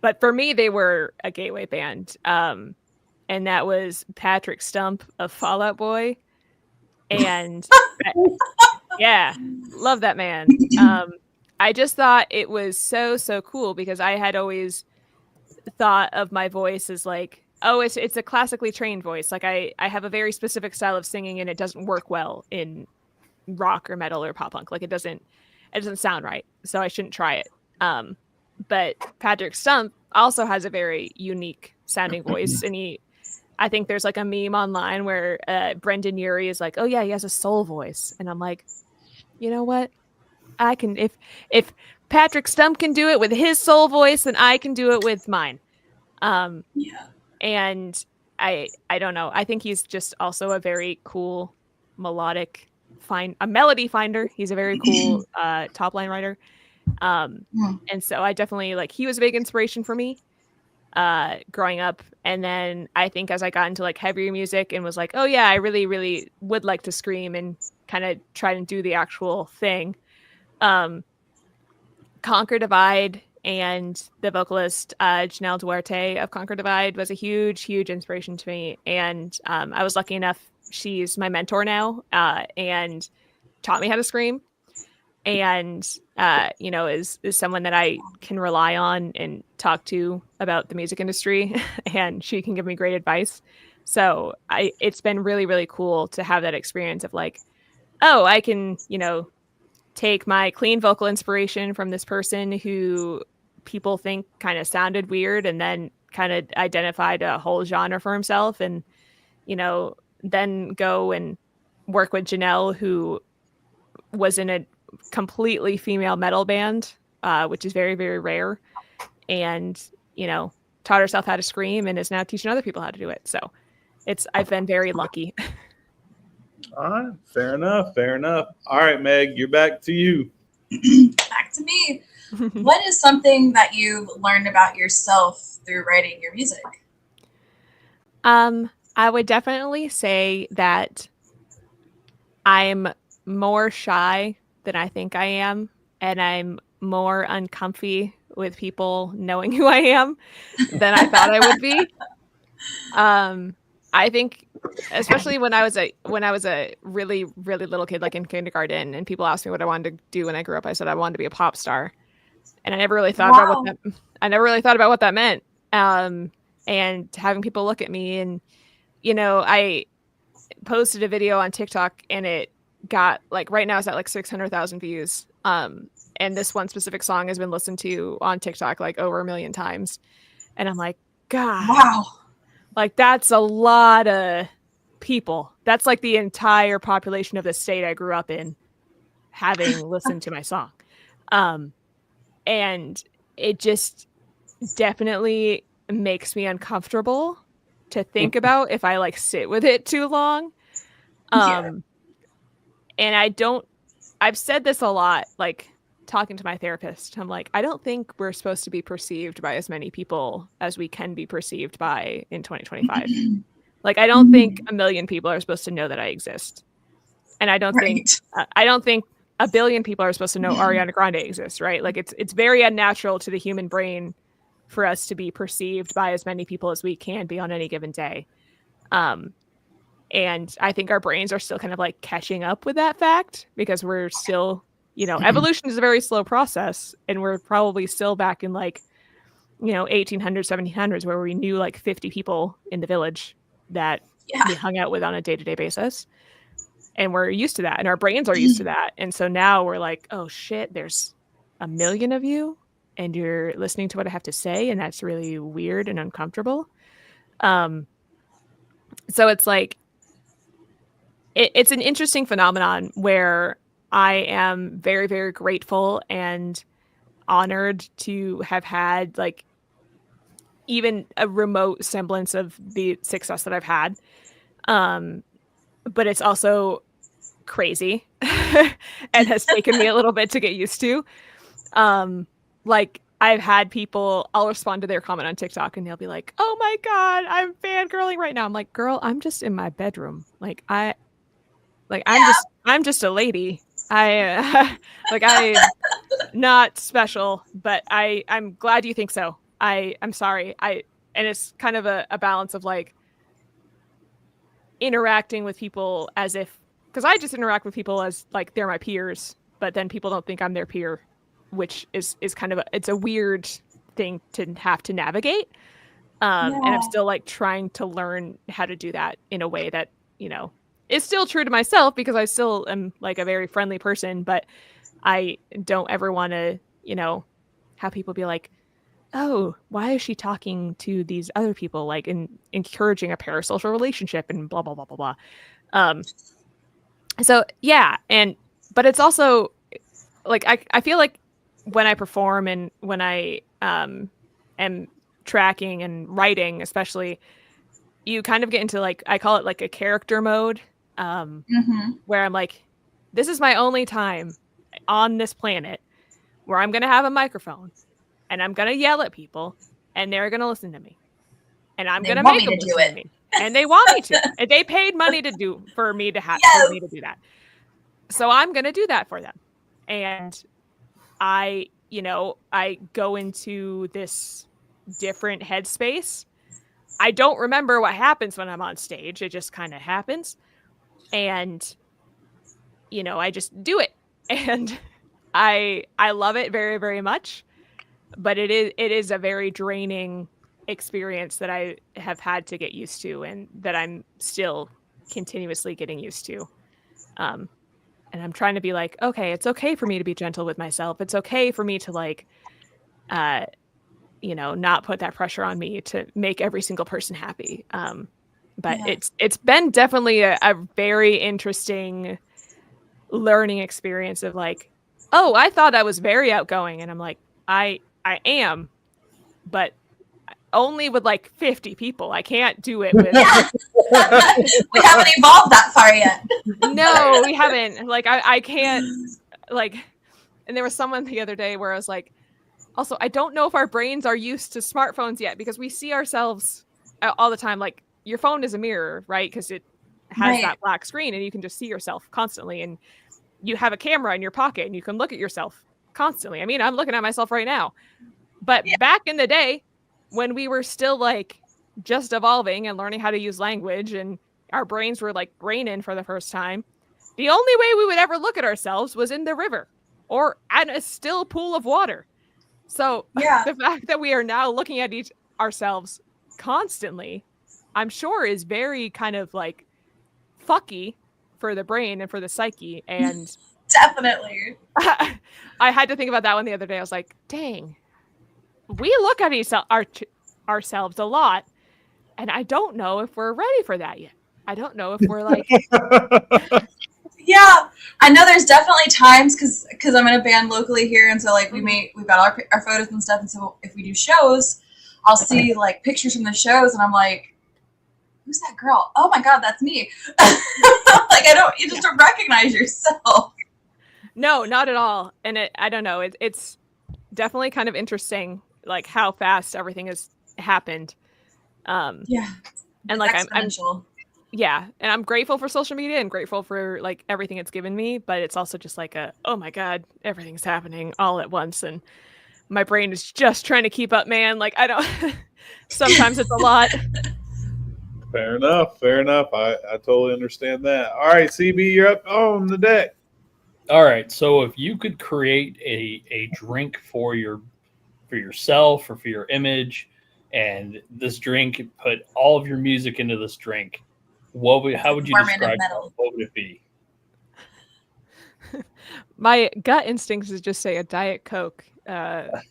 But for me, they were a gateway band. And that was Patrick Stump of Fall Out Boy. And yeah, love that man. I just thought it was so, so cool because I had always thought of my voice as like Oh, it's a classically trained voice. Like I have a very specific style of singing, and it doesn't work well in rock or metal or pop punk. Like it doesn't sound right. So I shouldn't try it. But Patrick Stump also has a very unique sounding voice, and I think there's like a meme online where Brendan Urie is like, "Oh yeah, he has a soul voice," and I'm like, you know what? I can if Patrick Stump can do it with his soul voice, then I can do it with mine. Yeah. And I don't know. I think he's just also a very cool melodic a melody finder. He's a very cool top line writer. And so I definitely like he was a big inspiration for me growing up. And then I think as I got into like heavier music and was like, oh yeah, I really, really would like to scream and kind of try and do the actual thing. Conquer Divide and the vocalist Janelle Duarte of Conquer Divide was a huge, huge inspiration to me. And I was lucky enough, she's my mentor now and taught me how to scream. And, is someone that I can rely on and talk to about the music industry. And she can give me great advice. So it's been really, really cool to have that experience of like, oh, I can, take my clean vocal inspiration from this person who people think kind of sounded weird and then kind of identified a whole genre for himself and, then go and work with Janelle, who was in a completely female metal band, which is very, very rare. And, taught herself how to scream and is now teaching other people how to do it. So I've been very lucky. All right, fair enough. All right, Meg, you're back to you. Back to me. What is something that you've learned about yourself through writing your music? I would definitely say that I'm more shy than I think I am, and I'm more uncomfy with people knowing who I am than I thought I would be. I think especially when I was a really, really little kid, like in kindergarten, and people asked me what I wanted to do when I grew up, I said I wanted to be a pop star, and I never really thought about what that meant. And having people look at me, and I posted a video on TikTok, and it got like right now it's at like 600,000 views. And this one specific song has been listened to on TikTok like over 1 million times, and I'm like, God, wow. Like that's a lot of people. That's like the entire population of the state I grew up in having listened to my song. And it just definitely makes me uncomfortable to think about if I like sit with it too long. And I've said this a lot, like talking to my therapist. I'm like, I don't think we're supposed to be perceived by as many people as we can be perceived by in 2025. Like, I don't think 1 million people are supposed to know that I exist. And I don't think 1 billion people are supposed to know Ariana Grande exists, right? Like it's very unnatural to the human brain for us to be perceived by as many people as we can be on any given day. And I think our brains are still kind of like catching up with that fact because we're still, evolution is a very slow process, and we're probably still back in like, 1800s, 1700s where we knew like 50 people in the village that we hung out with on a day-to-day basis. And we're used to that, and our brains are used to that. And so now we're like, oh shit, there's 1 million of you and you're listening to what I have to say. And that's really weird and uncomfortable. So it's like, it's an interesting phenomenon where I am very, very grateful and honored to have had like even a remote semblance of the success that I've had. But it's also crazy and has taken me a little bit to get used to. Like I've had people, I'll respond to their comment on TikTok and they'll be like, oh my God, I'm fangirling right now. I'm like, girl, I'm just in my bedroom. I'm just a lady. I'm not special, but I'm glad you think so. I'm sorry. And it's kind of a balance of like interacting with people as if, because I just interact with people as like they're my peers, but then people don't think I'm their peer, which is kind of it's a weird thing to have to navigate. And I'm still like trying to learn how to do that in a way that, you know, is still true to myself, because I still am like a very friendly person, but I don't ever want to, you know, have people be like, oh, why is she talking to these other people, like encouraging a parasocial relationship and blah, blah, blah, blah, blah. So yeah. But it's also like, I feel like when I perform and when I am tracking and writing, especially, you kind of get into like, I call it like a character mode, where I'm like, this is my only time on this planet where I'm going to have a microphone and I'm going to yell at people and they're going to listen to me and I'm going to make them listen to me, and they want me to, and they paid money for me to do that. So I'm going to do that for them. And I go into this different headspace. I don't remember what happens when I'm on stage. It just kind of happens. And, you know, I just do it. And I love it very, very much. But it is a very draining experience that I have had to get used to, and that I'm still continuously getting used to. And I'm trying to be like, okay, it's okay for me to be gentle with myself. It's okay for me to like, you know, not put that pressure on me to make every single person happy. But it's been definitely a very interesting learning experience of like, oh, I thought I was very outgoing, and I'm like, I am, but only with like 50 people. I can't do it with. We haven't evolved that far yet. No, we haven't. Like I can't like. And there was someone the other day where I was like, also, I don't know if our brains are used to smartphones yet, because we see ourselves all the time. Like, your phone is a mirror, right? Because it has that black screen and you can just see yourself constantly. And you have a camera in your pocket and you can look at yourself constantly. I mean, I'm looking at myself right now. But back in the day, when we were still like just evolving and learning how to use language, and our brains were like braining for the first time, the only way we would ever look at ourselves was in the river or at a still pool of water. So the fact that we are now looking at ourselves constantly, I'm sure is very kind of like fucky for the brain and for the psyche. And definitely. I had to think about that one the other day. I was like, dang, we look at ourselves a lot, and I don't know if we're ready for that yet. I don't know if we're like... Yeah, I know there's definitely times because I'm in a band locally here, and so like we've got our photos and stuff, and so if we do shows, I'll see like pictures from the shows, and I'm like, who's that girl? Oh my god, that's me. Like you just don't recognize yourself. No, not at all. And I don't know, it's definitely kind of interesting, like how fast everything has happened. And like exponential. And I'm grateful for social media and grateful for like everything it's given me, but it's also just like oh my god, everything's happening all at once, and my brain is just trying to keep up, man. Like I don't sometimes it's a lot. Fair enough. I totally understand that. All right, CB, you're up on the deck. All right, so if you could create a drink for yourself or for your image, and this drink, put all of your music into this drink, how would you describe it? What would it be? My gut instinct is just say a Diet Coke. Yes.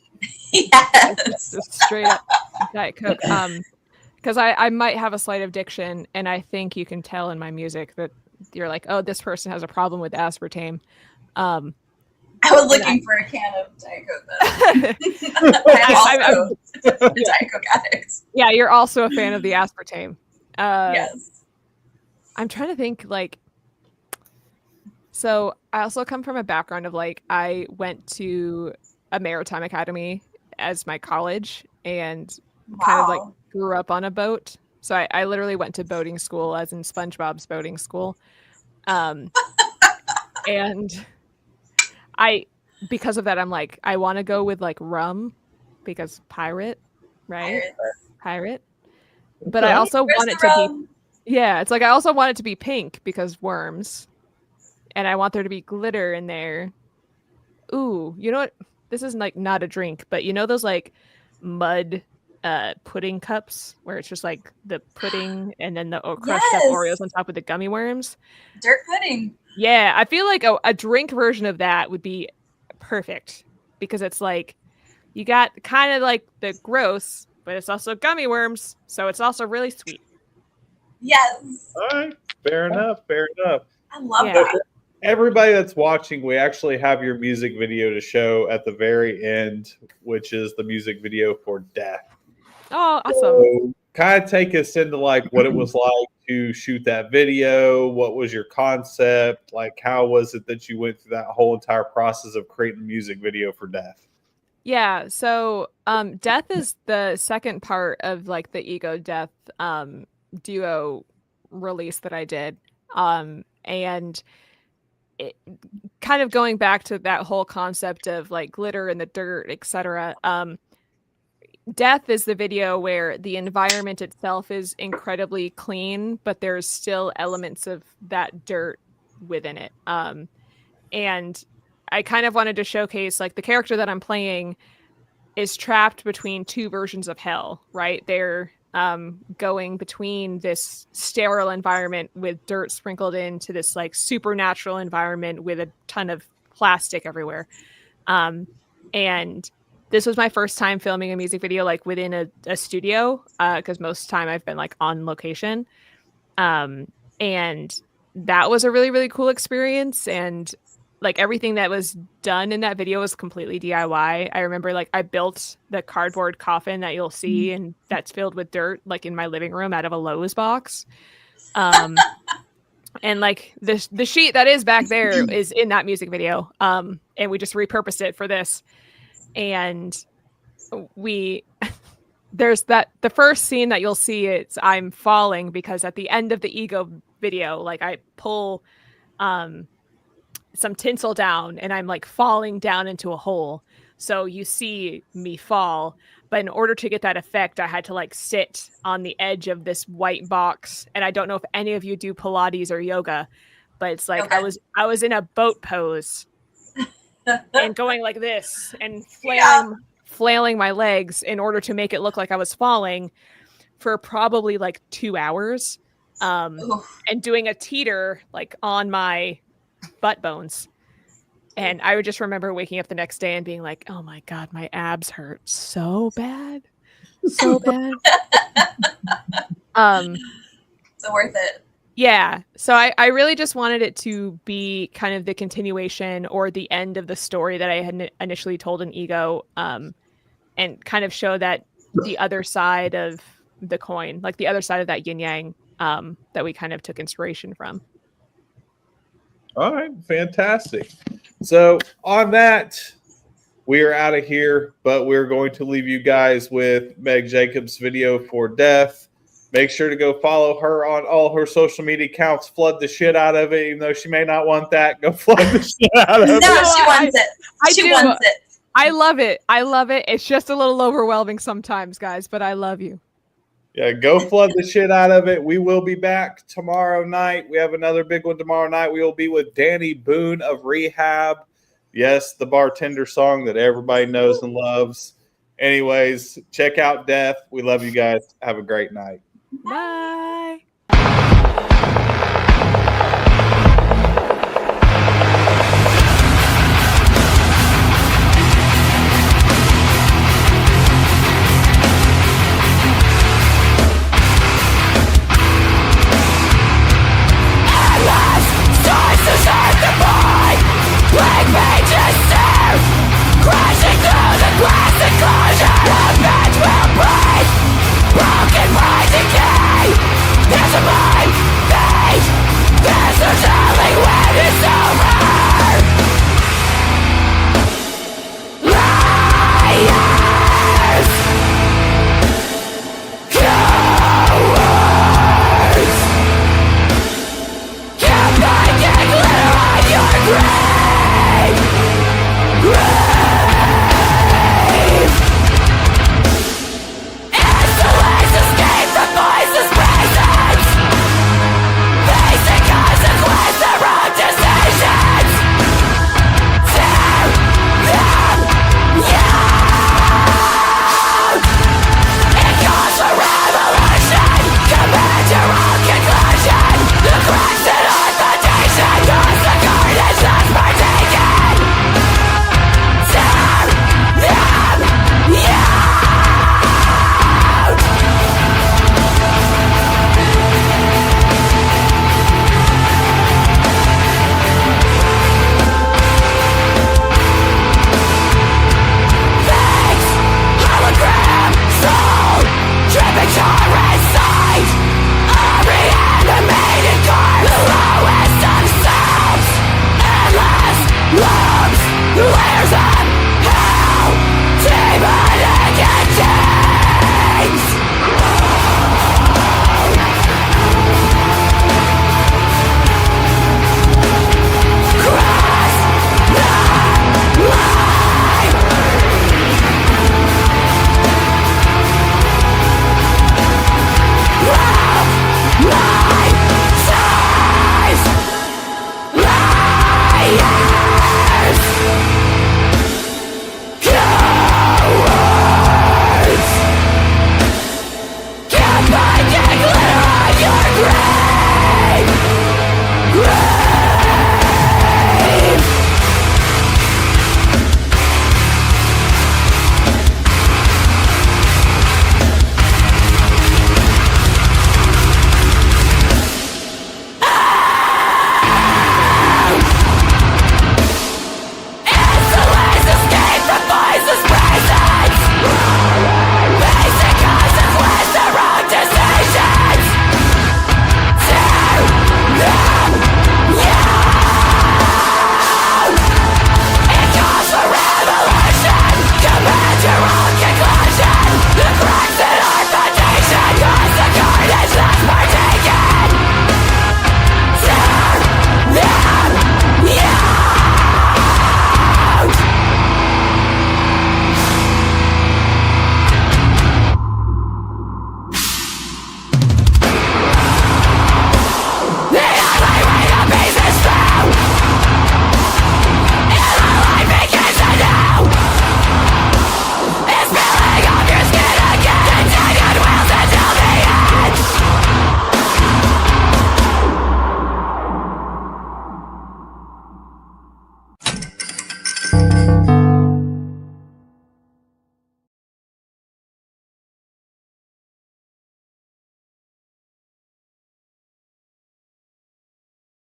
Just straight up Diet Coke. Because I might have a slight addiction, and I think you can tell in my music that you're like, oh, this person has a problem with aspartame. I was looking for a can of Diet Coke, though. I'm also a Diet Coke addict. Yeah, you're also a fan of the aspartame. Yes. I'm trying to think, like, so I also come from a background of like, I went to a maritime academy as my college, and kind of like grew up on a boat. So I literally went to boating school, as in SpongeBob's boating school. And because of that, I'm like, I want to go with like rum, because pirate, right? Pirate. But I also want it to be... Yeah, it's like I also want it to be pink because worms. And I want there to be glitter in there. Ooh, you know what? This is like not a drink, but you know those like mud pudding cups where it's just like the pudding and then the crushed up Oreos on top with the gummy worms. Dirt pudding. Yeah, I feel like a drink version of that would be perfect because it's like you got kind of like the gross, but it's also gummy worms, so it's also really sweet. Yes. All right. Fair enough. Fair enough. I love Yeah. that. Everybody that's watching, we actually have your music video to show at the very end, which is the music video for Death. Oh, awesome. So kind of take us into like what it was like to shoot that video. What was your concept? Like, how was it that you went through that whole entire process of creating a music video for Death? Yeah, so Death is the second part of like the Ego Death duo release that I did. And it, kind of going back to that whole concept of like glitter in the dirt, etc. Death is the video where the environment itself is incredibly clean, but there's still elements of that dirt within it. And I kind of wanted to showcase like the character that I'm playing is trapped between two versions of hell, right? They're going between this sterile environment with dirt sprinkled into this like supernatural environment with a ton of plastic everywhere. And this was my first time filming a music video like within a studio, because most of the time I've been like on location. And that was a really, really cool experience. And like everything that was done in that video was completely DIY. I remember like I built the cardboard coffin that you'll see and that's filled with dirt like in my living room out of a Lowe's box. And like the sheet that is back there is in that music video. And we just repurposed it for this. And there's the first scene that you'll see is I'm falling because at the end of the Ego video, like I pull some tinsel down and I'm like falling down into a hole. So you see me fall. But in order to get that effect, I had to like sit on the edge of this white box. And I don't know if any of you do Pilates or yoga, but it's like Okay. I was in a boat pose and going like this and flailing my legs in order to make it look like I was falling for probably like 2 hours. And doing a teeter like on my butt bones. And I would just remember waking up the next day and being like, oh my God, my abs hurt so bad. So bad. So worth it. Yeah. So I really just wanted it to be kind of the continuation or the end of the story that I had initially told in Ego, and kind of show that the other side of the coin, like the other side of that yin yang, that we kind of took inspiration from. All right, fantastic. So on that, we are out of here, but we're going to leave you guys with Megg Jacobs' video for Death. Make sure to go follow her on all her social media accounts. Flood the shit out of it, even though she may not want that. Go flood the shit out of it. No, she wants it. She wants it. I love it. I love it. It's just a little overwhelming sometimes, guys, but I love you. Yeah, go flood the shit out of it. We will be back tomorrow night. We have another big one tomorrow night. We will be with Danny Boone of Rehab. Yes, the bartender song that everybody knows and loves. Anyways, check out Death. We love you guys. Have a great night. Bye.